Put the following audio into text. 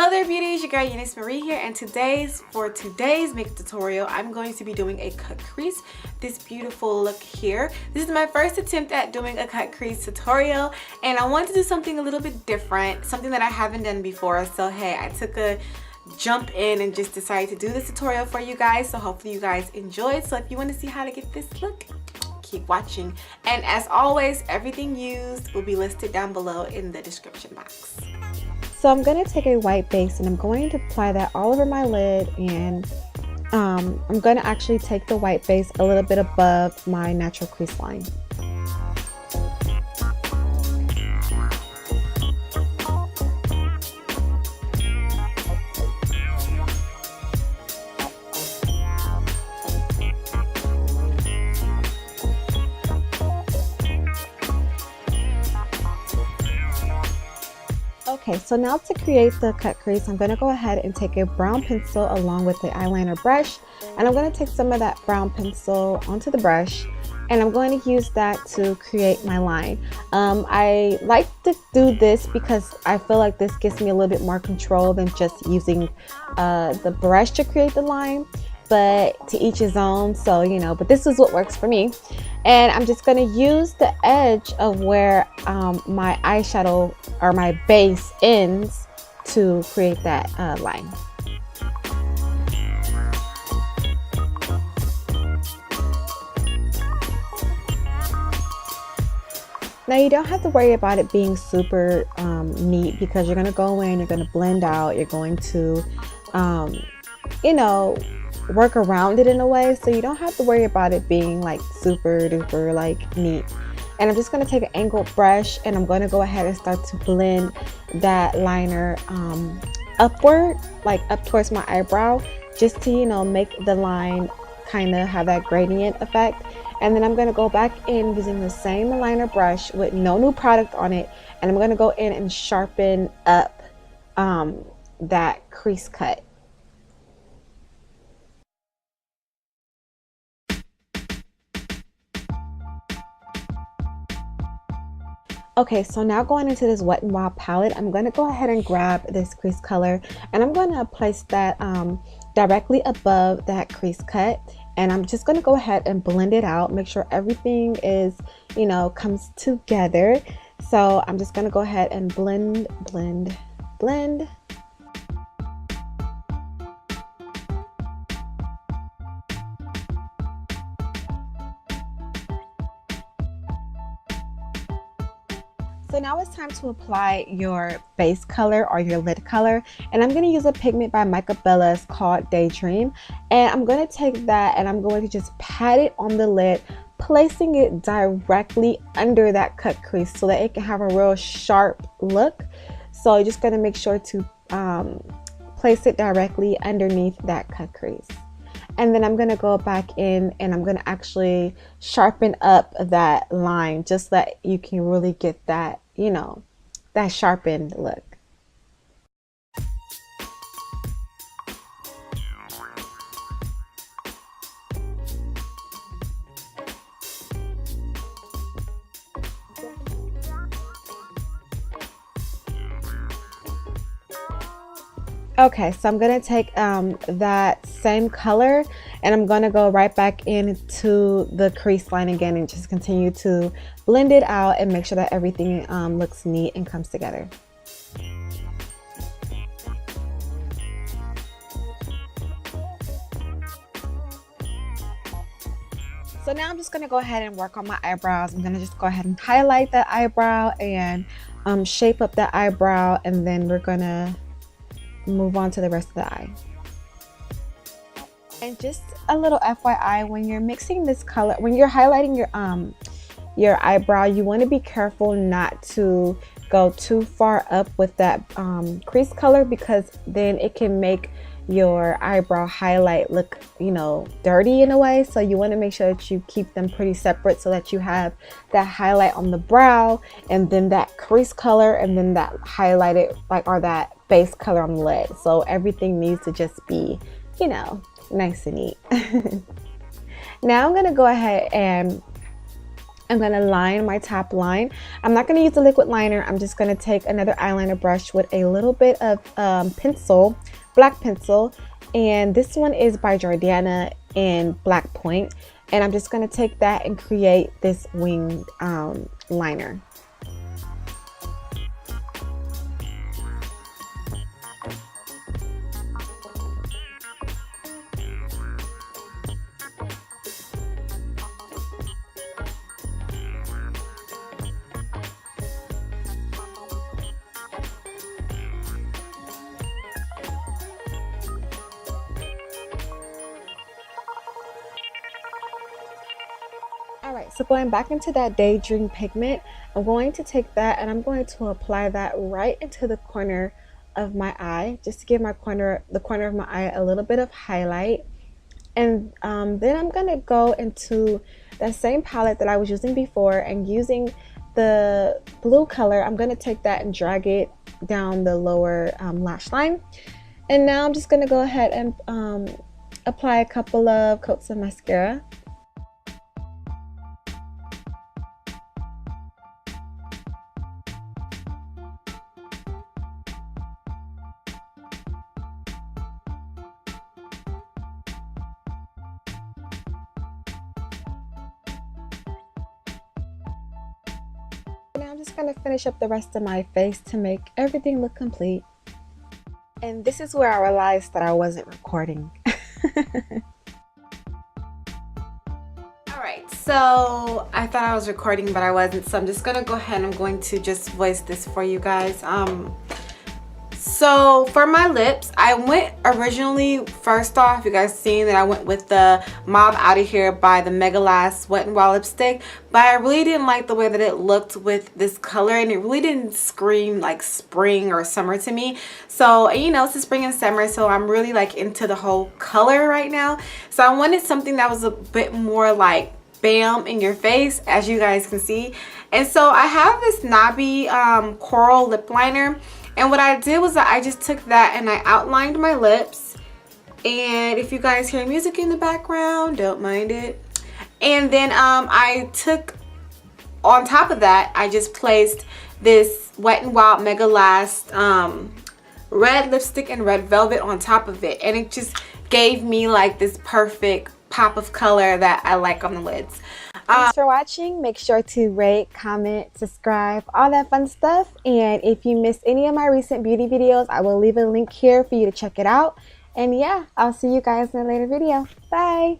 Hello there beauties, your girl Eunice Marie here, and for today's makeup tutorial I'm going to be doing a cut crease. This beautiful look here. This is my first attempt at doing a cut crease tutorial, and I wanted to do something a little bit different, something that I haven't done before. So hey, I took a jump in and just decided to do this tutorial for you guys, so hopefully you guys enjoyed. So if you want to see how to get this look, keep watching, and as always everything used will be listed down below in the description box. So I'm going to take a white base and I'm going to apply that all over my lid, and I'm going to actually take the white base a little bit above my natural crease line. Okay, so now to create the cut crease, I'm going to go ahead and take a brown pencil along with the eyeliner brush, and I'm going to take some of that brown pencil onto the brush, and I'm going to use that to create my line. I like to do this because I feel like this gives me a little bit more control than just using the brush to create the line, but to each his own. So you know, but this is what works for me. And I'm just going to use the edge of where my eyeshadow or my base ends to create that line. Now you don't have to worry about it being super neat, because you're going to go in, you're going to blend out, you're going to you know, work around it in a way, so you don't have to worry about it being like super duper like neat. And I'm just going to take an angled brush and I'm going to go ahead and start to blend that liner upward, like up towards my eyebrow, just to, you know, make the line kind of have that gradient effect. And then I'm going to go back in using the same liner brush with no new product on it, and I'm going to go in and sharpen up that crease cut. Okay, so now going into this Wet n Wild palette, I'm going to go ahead and grab this crease color, and I'm going to place that directly above that crease cut, and I'm just going to go ahead and blend it out, make sure everything is, you know, comes together. So I'm just going to go ahead and blend, blend, blend. So now it's time to apply your base color or your lid color, and I'm going to use a pigment by Micabella. It's called Daydream, and I'm going to take that and I'm going to just pat it on the lid, placing it directly under that cut crease so that it can have a real sharp look. So you're just going to make sure to place it directly underneath that cut crease. And then I'm going to go back in and I'm going to actually sharpen up that line just so that you can really get that, you know, that sharpened look. Okay, so I'm going to take that same color and I'm going to go right back into the crease line again and just continue to blend it out and make sure that everything looks neat and comes together. So now I'm just going to go ahead and work on my eyebrows. I'm going to just go ahead and highlight that eyebrow and shape up that eyebrow, and then we're going to move on to the rest of the eye. And just a little FYI, when you're mixing this color, when you're highlighting your eyebrow, you want to be careful not to go too far up with that crease color, because then it can make your eyebrow highlight look, you know, dirty in a way. So you want to make sure that you keep them pretty separate so that you have that highlight on the brow and then that crease color and then that highlighted, like, or that base color on the lid. So everything needs to just be, you know, nice and neat. Now I'm going to go ahead and I'm going to line my top line. I'm not going to use a liquid liner. I'm just going to take another eyeliner brush with a little bit of pencil, black pencil. And this one is by Jordana in Black Point. And I'm just going to take that and create this wing liner. Alright, so going back into that Daydream pigment, I'm going to take that and I'm going to apply that right into the corner of my eye, just to give the corner of my eye a little bit of highlight. And then I'm going to go into that same palette that I was using before, and using the blue color, I'm going to take that and drag it down the lower lash line. And now I'm just going to go ahead and apply a couple of coats of mascara. Now I'm just going to finish up the rest of my face to make everything look complete. And this is where I realized that I wasn't recording. Alright, so I thought I was recording, but I wasn't. So I'm just going to go ahead and I'm going to just voice this for you guys. So for my lips, I went originally, first off, you guys seen that I went with the Mob Outta Here by the Megalast Wet n Wild lipstick, but I really didn't like the way that it looked with this color, and it really didn't scream like spring or summer to me. So, you know, it's the spring and summer, so I'm really like into the whole color right now. So I wanted something that was a bit more like bam in your face, as you guys can see. And so I have this Nabi coral lip liner. And what I did was that I just took that and I outlined my lips. And if you guys hear music in the background, don't mind it. And then I took, on top of that, I just placed this Wet n Wild Megalast red lipstick and red velvet on top of it. And it just gave me like this perfect pop of color that I like on the lids. Thanks for watching. Make sure to rate, comment, subscribe, all that fun stuff. And if you missed any of my recent beauty videos, I will leave a link here for you to check it out. And yeah, I'll see you guys in a later video. Bye!